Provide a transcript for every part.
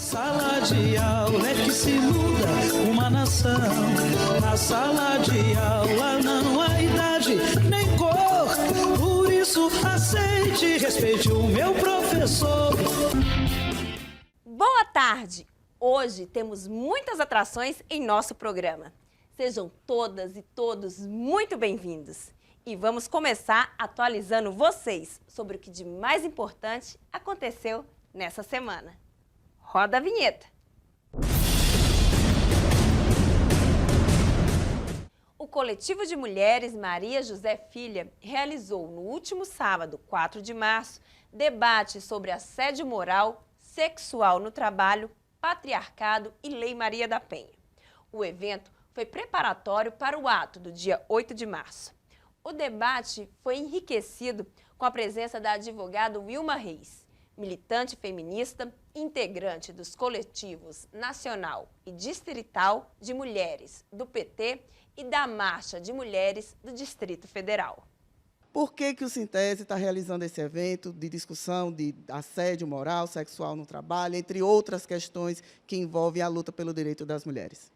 Sala de aula é que se muda uma nação. Na sala de aula não há idade nem cor. Por isso aceite e respeite o meu professor. Boa tarde! Hoje temos muitas atrações em nosso programa. Sejam todas e todos muito bem-vindos. E vamos começar atualizando vocês sobre o que de mais importante aconteceu nessa semana. Roda a vinheta! O Coletivo de Mulheres Maria José Filha realizou no último sábado, 4 de março, debate sobre assédio moral, sexual no trabalho, patriarcado e Lei Maria da Penha. O evento foi preparatório para o ato do dia 8 de março. O debate foi enriquecido com a presença da advogada Wilma Reis, militante feminista, integrante dos coletivos nacional e distrital de mulheres do PT e da Marcha de Mulheres do Distrito Federal. Por que o Sintese está realizando esse evento de discussão de assédio moral, sexual no trabalho, entre outras questões que envolvem a luta pelo direito das mulheres?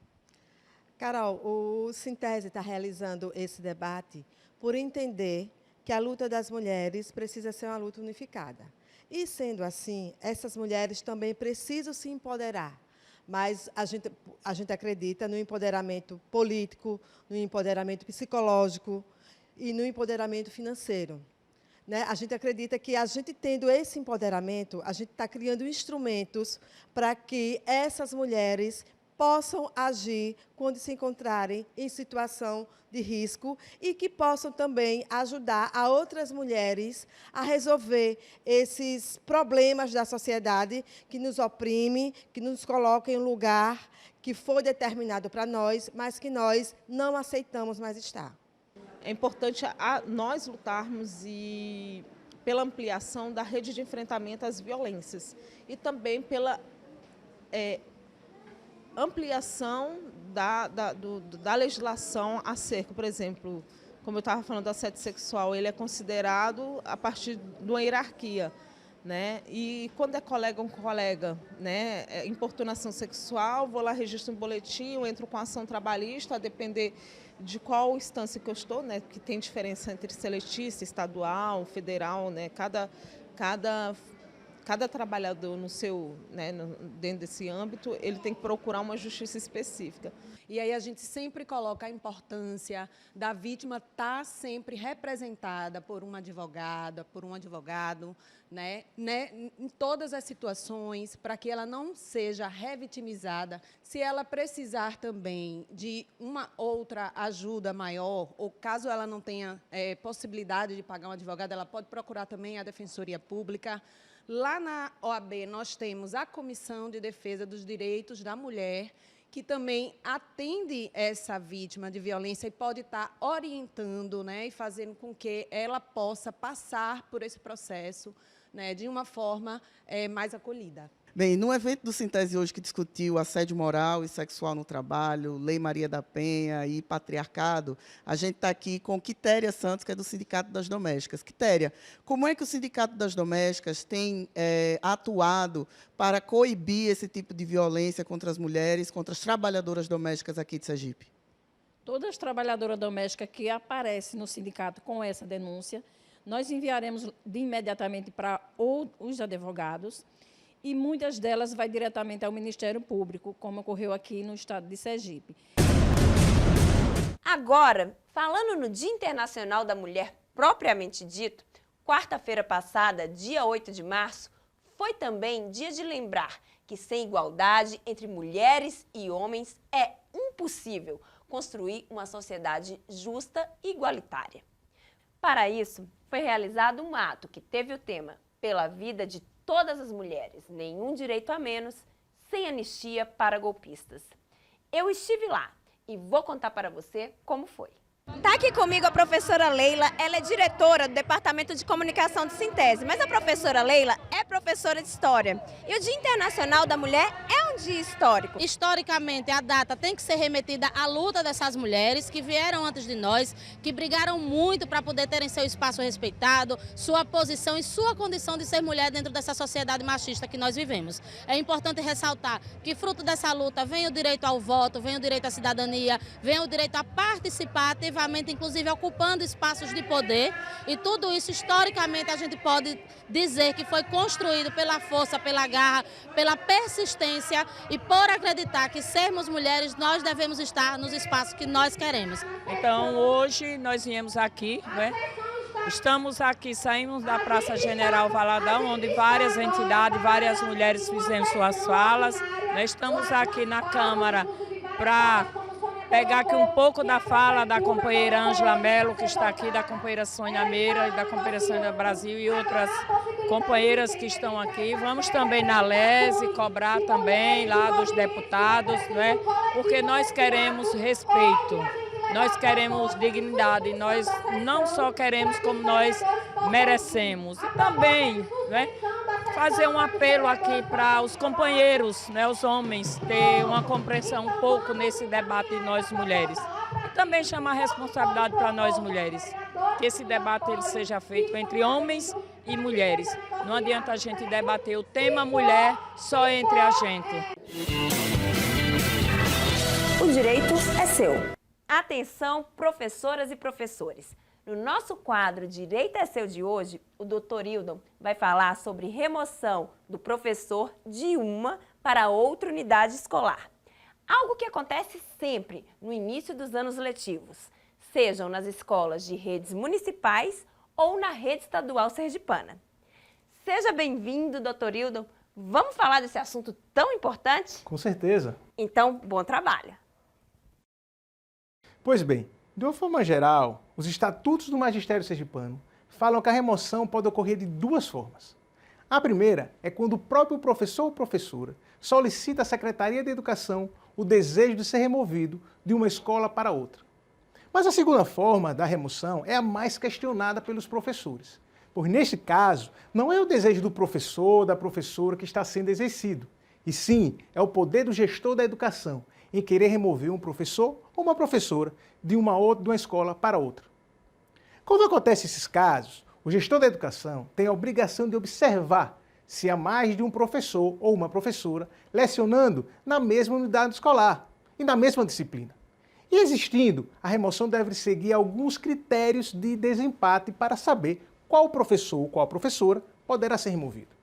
Carol, o Sintese está realizando esse debate por entender que a luta das mulheres precisa ser uma luta unificada. E, sendo assim, essas mulheres também precisam se empoderar. Mas a gente acredita no empoderamento político, no empoderamento psicológico e no empoderamento financeiro. Né? A gente acredita que a gente tendo esse empoderamento, a gente está criando instrumentos para que essas mulheres possam agir quando se encontrarem em situação de risco e que possam também ajudar a outras mulheres a resolver esses problemas da sociedade que nos oprime, que nos coloca em um lugar que foi determinado para nós, mas que nós não aceitamos mais estar. É importante nós lutarmos pela ampliação da rede de enfrentamento às violências e também pela ampliação da legislação acerca, por exemplo, como eu estava falando do assédio sexual, ele é considerado a partir de uma hierarquia, né? E quando é colega com colega, né? Importunação sexual, vou lá, registro um boletim, eu entro com ação trabalhista, a depender de qual instância que eu estou, né? Que tem diferença entre seletista, estadual, federal, né? Cada trabalhador no seu, né, dentro desse âmbito, ele tem que procurar uma justiça específica. E aí a gente sempre coloca a importância da vítima estar sempre representada por uma advogada, por um advogado, né, em todas as situações, para que ela não seja revitimizada. Se ela precisar também de uma outra ajuda maior, ou caso ela não tenha possibilidade de pagar um advogado, ela pode procurar também a Defensoria Pública. Lá na OAB, nós temos a Comissão de Defesa dos Direitos da Mulher, que também atende essa vítima de violência e pode estar orientando, né, e fazendo com que ela possa passar por esse processo, né, de uma forma mais acolhida. Bem, no evento do Sintese hoje que discutiu assédio moral e sexual no trabalho, Lei Maria da Penha e patriarcado, a gente está aqui com Quitéria Santos, que é do Sindicato das Domésticas. Quitéria, como é que o Sindicato das Domésticas tem atuado para coibir esse tipo de violência contra as mulheres, contra as trabalhadoras domésticas aqui de Sergipe? Todas as trabalhadoras domésticas que aparecem no sindicato com essa denúncia, nós enviaremos imediatamente para os advogados, e muitas delas vai diretamente ao Ministério Público, como ocorreu aqui no estado de Sergipe. Agora, falando no Dia Internacional da Mulher propriamente dito, quarta-feira passada, dia 8 de março, foi também dia de lembrar que sem igualdade entre mulheres e homens é impossível construir uma sociedade justa e igualitária. Para isso, foi realizado um ato que teve o tema Pela Vida de Todas as Mulheres, Nenhum Direito a Menos, sem anistia para golpistas. Eu estive lá e vou contar para você como foi. Está aqui comigo a professora Leila, ela é diretora do Departamento de Comunicação do Sintese, mas a professora Leila é professora de História. E o Dia Internacional da Mulher é um um dia histórico. Historicamente, a data tem que ser remetida à luta dessas mulheres que vieram antes de nós, que brigaram muito para poder terem seu espaço respeitado, sua posição e sua condição de ser mulher dentro dessa sociedade machista que nós vivemos. É importante ressaltar que fruto dessa luta vem o direito ao voto, vem o direito à cidadania, vem o direito a participar ativamente, inclusive ocupando espaços de poder, e tudo isso historicamente a gente pode dizer que foi construído pela força, pela garra, pela persistência e por acreditar que sermos mulheres nós devemos estar nos espaços que nós queremos. Então hoje nós viemos aqui, né? Estamos aqui, saímos da Praça General Valadão, onde várias entidades, várias mulheres fizeram suas falas. Nós estamos aqui na Câmara para pegar aqui um pouco da fala da companheira Ângela Mello, que está aqui, da companheira Sônia Meira e da companheira Sônia Brasil e outras companheiras que estão aqui. Vamos também na LESE cobrar também lá dos deputados, né? Porque nós queremos respeito. Nós queremos dignidade, nós não só queremos como nós merecemos. E também, né, fazer um apelo aqui para os companheiros, né, os homens, ter uma compreensão um pouco nesse debate de nós mulheres. E também chamar a responsabilidade para nós mulheres, que esse debate ele seja feito entre homens e mulheres. Não adianta a gente debater o tema mulher só entre a gente. O direito é seu. Atenção, professoras e professores. No nosso quadro Direito é Seu de hoje, o Dr. Hildon vai falar sobre remoção do professor de uma para outra unidade escolar. Algo que acontece sempre no início dos anos letivos, sejam nas escolas de redes municipais ou na rede estadual sergipana. Seja bem-vindo, Dr. Hildon. Vamos falar desse assunto tão importante? Com certeza. Então, bom trabalho. Pois bem, de uma forma geral, os estatutos do magistério sergipano falam que a remoção pode ocorrer de duas formas. A primeira é quando o próprio professor ou professora solicita à Secretaria de Educação o desejo de ser removido de uma escola para outra. Mas a segunda forma da remoção é a mais questionada pelos professores, pois neste caso não é o desejo do professor ou da professora que está sendo exercido, e sim é o poder do gestor da educação em querer remover um professor ou uma professora de uma escola para outra. Quando acontecem esses casos, o gestor da educação tem a obrigação de observar se há mais de um professor ou uma professora lecionando na mesma unidade escolar e na mesma disciplina. E existindo, a remoção deve seguir alguns critérios de desempate para saber qual professor ou qual professora poderá ser removido.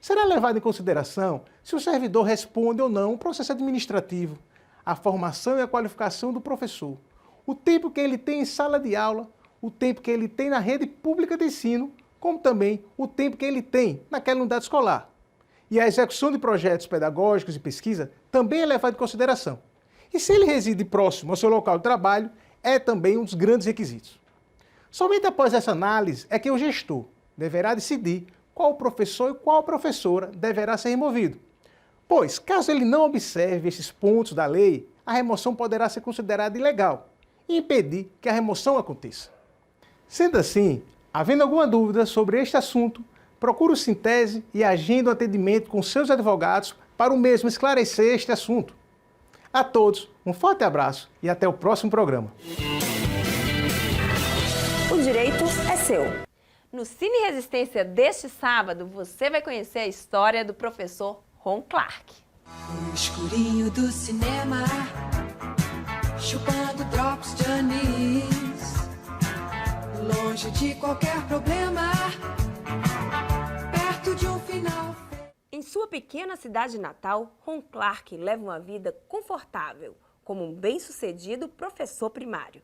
Será levado em consideração se o servidor responde ou não o processo administrativo, a formação e a qualificação do professor, o tempo que ele tem em sala de aula, o tempo que ele tem na rede pública de ensino, como também o tempo que ele tem naquela unidade escolar. E a execução de projetos pedagógicos e pesquisa também é levada em consideração. E se ele reside próximo ao seu local de trabalho, é também um dos grandes requisitos. Somente após essa análise é que o gestor deverá decidir qual professor e qual professora deverá ser removido. Pois, caso ele não observe esses pontos da lei, a remoção poderá ser considerada ilegal e impedir que a remoção aconteça. Sendo assim, havendo alguma dúvida sobre este assunto, procure o Sintese e agende um atendimento com seus advogados para o mesmo esclarecer este assunto. A todos, um forte abraço e até o próximo programa. O direito é seu. No Cine Resistência deste sábado, você vai conhecer a história do professor Ron Clark. No escurinho do cinema, chupando drops de anis, longe de qualquer problema, perto de um final. Em sua pequena cidade natal, Ron Clark leva uma vida confortável, como um bem-sucedido professor primário.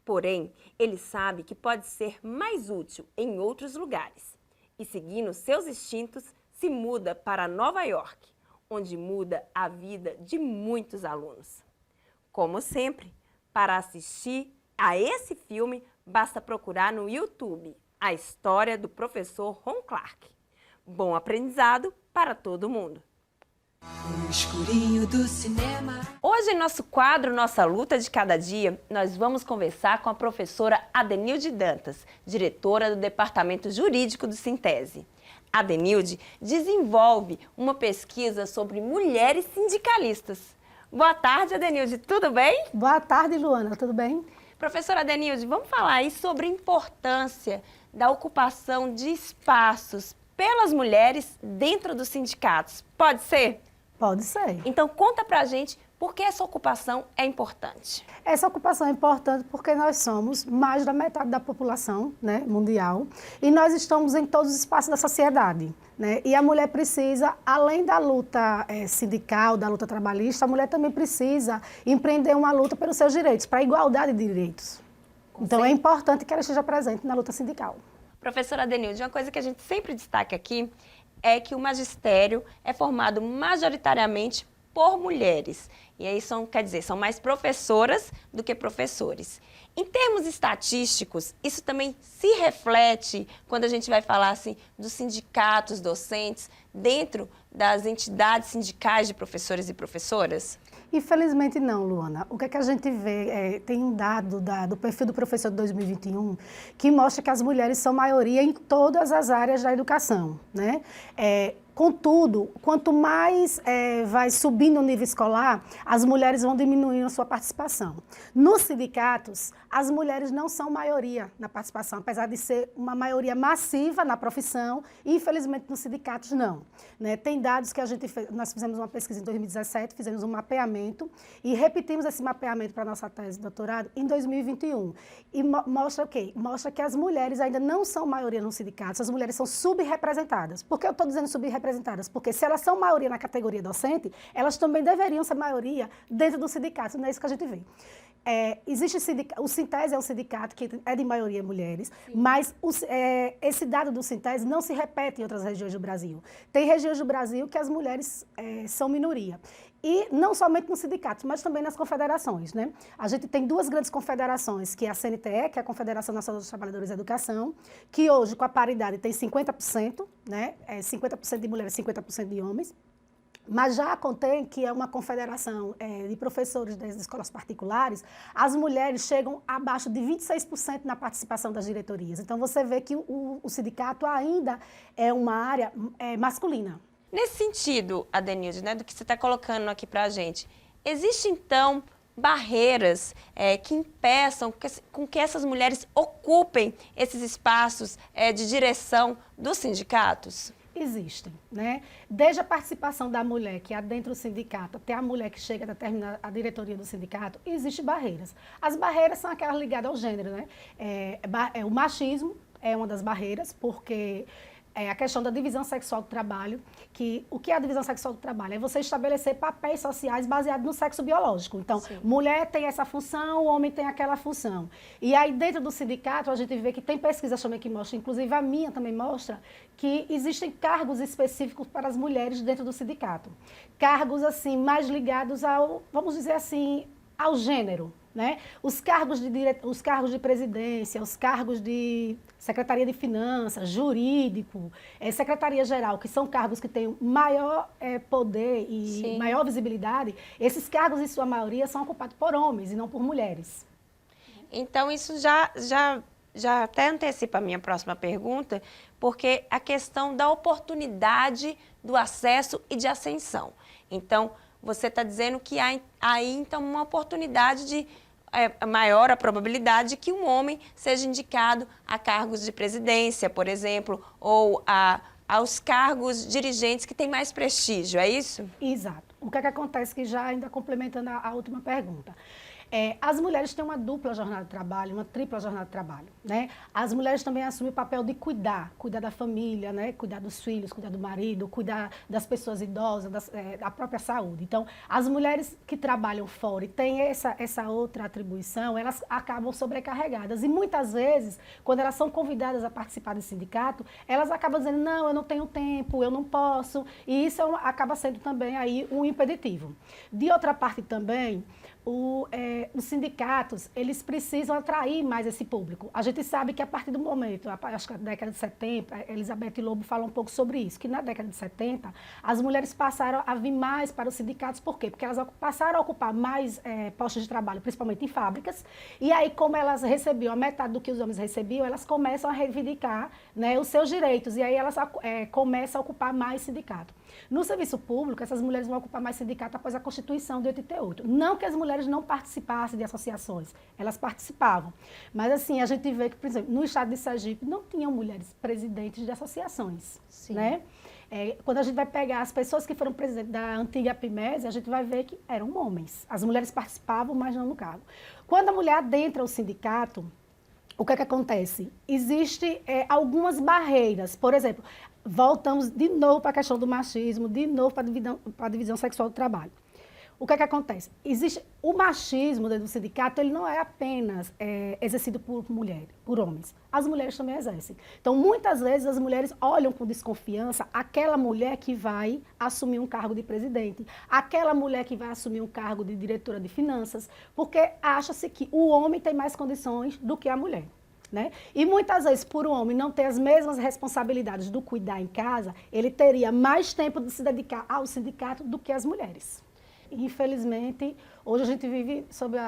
Porém, ele sabe que pode ser mais útil em outros lugares e, seguindo seus instintos, se muda para Nova York, onde muda a vida de muitos alunos. Como sempre, para assistir a esse filme, basta procurar no YouTube a história do professor Ron Clark. Bom aprendizado para todo mundo! No escurinho do cinema. Hoje, em nosso quadro Nossa Luta de Cada Dia, nós vamos conversar com a professora Adenilde Dantas, diretora do Departamento Jurídico do Sintese. Adenilde, desenvolve uma pesquisa sobre mulheres sindicalistas. Boa tarde, Adenilde, tudo bem? Boa tarde, Luana, tudo bem? Professora Adenilde, vamos falar aí sobre a importância da ocupação de espaços pelas mulheres dentro dos sindicatos. Pode ser? Pode ser. Então, conta pra gente por que essa ocupação é importante. Essa ocupação é importante porque nós somos mais da metade da população, né, mundial, e nós estamos em todos os espaços da sociedade, né? E a mulher precisa, além da luta sindical, da luta trabalhista, a mulher também precisa empreender uma luta pelos seus direitos, para a igualdade de direitos. Então, é importante que ela esteja presente na luta sindical. Professora Adenilde, uma coisa que a gente sempre destaca aqui é que o magistério é formado majoritariamente por mulheres. E aí são mais professoras do que professores. Em termos estatísticos, isso também se reflete quando a gente vai falar assim, dos sindicatos docentes dentro das entidades sindicais de professores e professoras? Infelizmente não, Luana. O que é que a gente vê? Tem um dado do perfil do professor de 2021 que mostra que as mulheres são maioria em todas as áreas da educação, né? Contudo, quanto mais vai subindo o nível escolar, as mulheres vão diminuindo a sua participação. Nos sindicatos, as mulheres não são maioria na participação, apesar de ser uma maioria massiva na profissão, e infelizmente nos sindicatos não, né? Tem dados que nós fizemos uma pesquisa em 2017, fizemos um mapeamento e repetimos esse mapeamento para a nossa tese de doutorado em 2021. E mostra o quê? Mostra que as mulheres ainda não são maioria nos sindicatos, as mulheres são subrepresentadas. Por que eu estou dizendo subrepresentadas? Porque se elas são maioria na categoria docente, elas também deveriam ser maioria dentro do sindicato, não é isso que a gente vê. O Sintese é um sindicato que é de maioria mulheres, sim, mas esse dado do Sintese não se repete em outras regiões do Brasil. Tem regiões do Brasil que as mulheres são minoria. E não somente nos sindicatos, mas também nas confederações, né? A gente tem duas grandes confederações, que é a CNTE, que é a Confederação Nacional dos Trabalhadores da Educação, que hoje, com a paridade, tem 50%, né? 50% de mulheres, 50% de homens. Mas já contém que é uma confederação de professores das escolas particulares, as mulheres chegam abaixo de 26% na participação das diretorias. Então, você vê que o sindicato ainda é uma área masculina. Nesse sentido, Adenilde, né, do que você está colocando aqui para a gente, existem, então, barreiras que impeçam com que essas mulheres ocupem esses espaços de direção dos sindicatos? Existem, né? Desde a participação da mulher que adentra o sindicato até a mulher que chega a determinar a diretoria do sindicato, existem barreiras. As barreiras são aquelas ligadas ao gênero, né? O machismo é uma das barreiras, porque a questão da divisão sexual do trabalho, o que é a divisão sexual do trabalho? É você estabelecer papéis sociais baseados no sexo biológico. Então, sim, mulher tem essa função, o homem tem aquela função. E aí, dentro do sindicato, a gente vê que tem pesquisas também que mostram, inclusive a minha também mostra, que existem cargos específicos para as mulheres dentro do sindicato. Cargos, assim, mais ligados ao, vamos dizer assim, ao gênero, né? Os cargos de presidência, os cargos de secretaria de finanças, jurídico, secretaria-geral, que são cargos que têm maior poder e, sim, maior visibilidade, esses cargos, em sua maioria, são ocupados por homens e não por mulheres. Então, isso já até antecipa a minha próxima pergunta, porque a questão da oportunidade do acesso e de ascensão. Então, você está dizendo que há aí, então, uma oportunidade de maior a probabilidade de que um homem seja indicado a cargos de presidência, por exemplo, ou aos cargos dirigentes que têm mais prestígio, é isso? Exato. O que é que acontece, que já ainda complementando a última pergunta? As mulheres têm uma dupla jornada de trabalho, uma tripla jornada de trabalho, né? As mulheres também assumem o papel de cuidar da família, né? Cuidar dos filhos, cuidar do marido, cuidar das pessoas idosas, da própria saúde. Então, as mulheres que trabalham fora e têm essa outra atribuição, elas acabam sobrecarregadas. E muitas vezes, quando elas são convidadas a participar do sindicato, elas acabam dizendo, não, eu não tenho tempo, eu não posso. E isso acaba sendo também aí um impeditivo. De outra parte também, os sindicatos, eles precisam atrair mais esse público. A gente sabe que a partir do momento, acho que na década de 70, Elizabeth Lobo fala um pouco sobre isso, que na década de 70, as mulheres passaram a vir mais para os sindicatos. Por quê? Porque elas passaram a ocupar mais postos de trabalho, principalmente em fábricas, e aí, como elas recebiam a metade do que os homens recebiam, elas começam a reivindicar né, os seus direitos, e aí elas começam a ocupar mais sindicato. No serviço público, essas mulheres vão ocupar mais sindicato após a Constituição de 88. Não que as mulheres não participassem de associações, elas participavam. Mas assim, a gente vê que, por exemplo, no estado de Sergipe não tinham mulheres presidentes de associações, né? Quando a gente vai pegar as pessoas que foram presidentes da antiga PIMES, a gente vai ver que eram homens. As mulheres participavam, mas não no cargo. Quando a mulher adentra o sindicato, o que é que acontece? Existem algumas barreiras. Por exemplo, voltamos de novo para a questão do machismo, de novo para a divisão sexual do trabalho. O que é que acontece? Existe o machismo dentro do sindicato, ele não é apenas exercido por mulheres, por homens. As mulheres também exercem. Então, muitas vezes, as mulheres olham com desconfiança aquela mulher que vai assumir um cargo de presidente, aquela mulher que vai assumir um cargo de diretora de finanças, porque acha-se que o homem tem mais condições do que a mulher. Né? E muitas vezes, por um homem não ter as mesmas responsabilidades do cuidar em casa, ele teria mais tempo de se dedicar ao sindicato do que as mulheres. Infelizmente, hoje a gente vive sob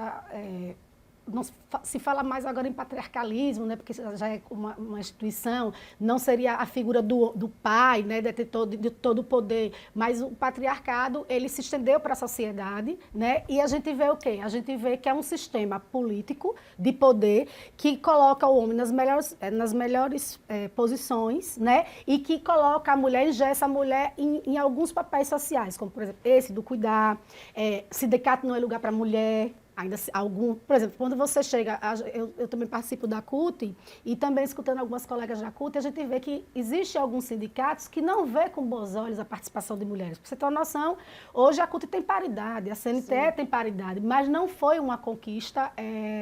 não se fala mais agora em patriarcalismo, né, porque já é uma instituição, não seria a figura do pai, né, detentor de todo o poder, mas o patriarcado, ele se estendeu para a sociedade, né, e a gente vê o quê? A gente vê que é um sistema político de poder que coloca o homem nas melhores posições, né, e que coloca a mulher, engessa a mulher em alguns papéis sociais, como, por exemplo, esse do cuidar, sindicato não é lugar para mulher. Ainda por exemplo, quando você chega, eu também participo da CUT e também escutando algumas colegas da CUT, a gente vê que existem alguns sindicatos que não vê com bons olhos a participação de mulheres. Para você ter uma noção, hoje a CUT tem paridade, a CNTE tem paridade, mas não foi uma conquista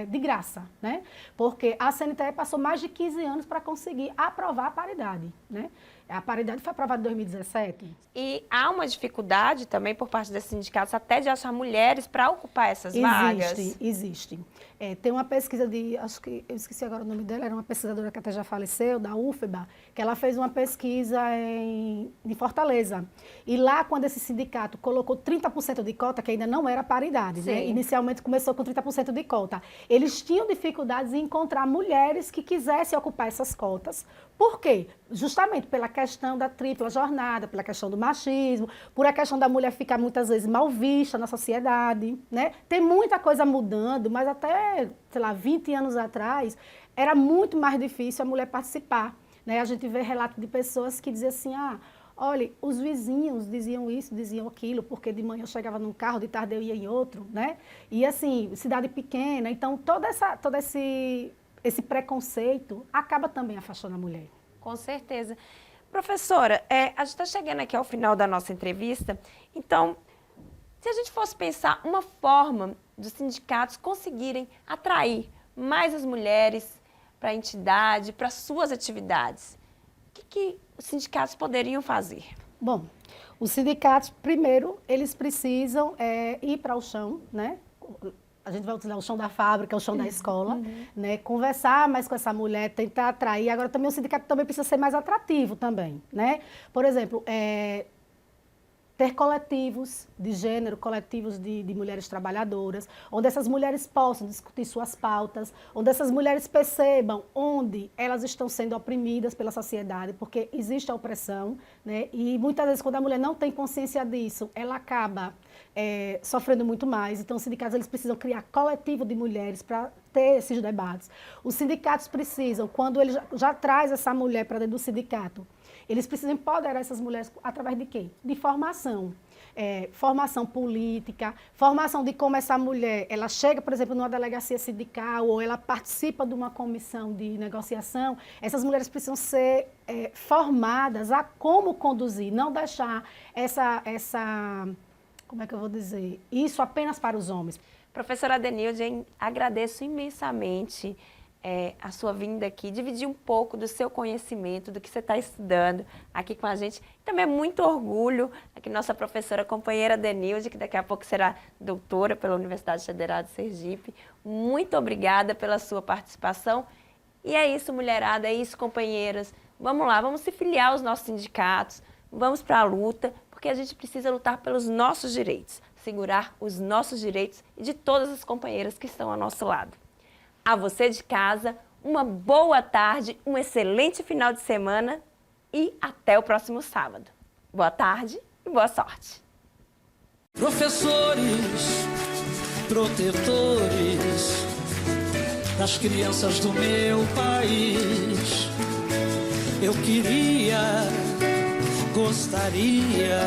de graça, né? Porque a CNTE passou mais de 15 anos para conseguir aprovar a paridade, né? A paridade foi aprovada em 2017. E há uma dificuldade também por parte desses sindicatos até de achar mulheres para ocupar essas vagas? Existe. Tem uma pesquisa acho que eu esqueci agora o nome dela, era uma pesquisadora que até já faleceu, da UFBA, que ela fez uma pesquisa em Fortaleza. E lá, quando esse sindicato colocou 30% de cota, que ainda não era paridade, né? Inicialmente começou com 30% de cota, eles tinham dificuldades em encontrar mulheres que quisessem ocupar essas cotas. Por quê? Justamente pela questão da tripla jornada, pela questão do machismo, por a questão da mulher ficar muitas vezes mal vista na sociedade, né? Tem muita coisa mudando, mas até, sei lá, 20 anos atrás, era muito mais difícil a mulher participar, né? A gente vê relatos de pessoas que diziam assim, olha, os vizinhos diziam isso, diziam aquilo, porque de manhã eu chegava num carro, de tarde eu ia em outro, né? E assim, cidade pequena, então todo esse preconceito acaba também afastando a mulher. Com certeza. Professora, a gente está chegando aqui ao final da nossa entrevista, então, se a gente fosse pensar uma forma dos sindicatos conseguirem atrair mais as mulheres para a entidade, para suas atividades, o que os sindicatos poderiam fazer? Bom, os sindicatos, primeiro, eles precisam ir para o chão, né? A gente vai utilizar o chão da fábrica, o chão da escola, né? Conversar mais com essa mulher, tentar atrair. Agora, também o sindicato também precisa ser mais atrativo também, né? Por exemplo, ter coletivos de gênero, coletivos de mulheres trabalhadoras, onde essas mulheres possam discutir suas pautas, onde essas mulheres percebam onde elas estão sendo oprimidas pela sociedade, porque existe a opressão, né? E muitas vezes, quando a mulher não tem consciência disso, ela acaba sofrendo muito mais. Então, os sindicatos eles precisam criar coletivo de mulheres para ter esses debates. Os sindicatos precisam, quando ele já traz essa mulher para dentro do sindicato, eles precisam empoderar essas mulheres através de quê? De formação. Formação política, formação de como essa mulher, ela chega, por exemplo, numa delegacia sindical ou ela participa de uma comissão de negociação, essas mulheres precisam ser formadas a como conduzir, não deixar como é que eu vou dizer, isso apenas para os homens. Professora Adenilde, agradeço imensamente a sua vinda aqui, dividir um pouco do seu conhecimento, do que você está estudando aqui com a gente. Também é muito orgulho aqui nossa professora companheira Adenilde, que daqui a pouco será doutora pela Universidade Federal de Sergipe. Muito obrigada pela sua participação. E é isso, mulherada, é isso, companheiras. Vamos lá, vamos se filiar aos nossos sindicatos, vamos para a luta, porque a gente precisa lutar pelos nossos direitos, segurar os nossos direitos e de todas as companheiras que estão ao nosso lado. A você de casa, uma boa tarde, um excelente final de semana e até o próximo sábado. Boa tarde e boa sorte. Professores, protetores das crianças do meu país, eu gostaria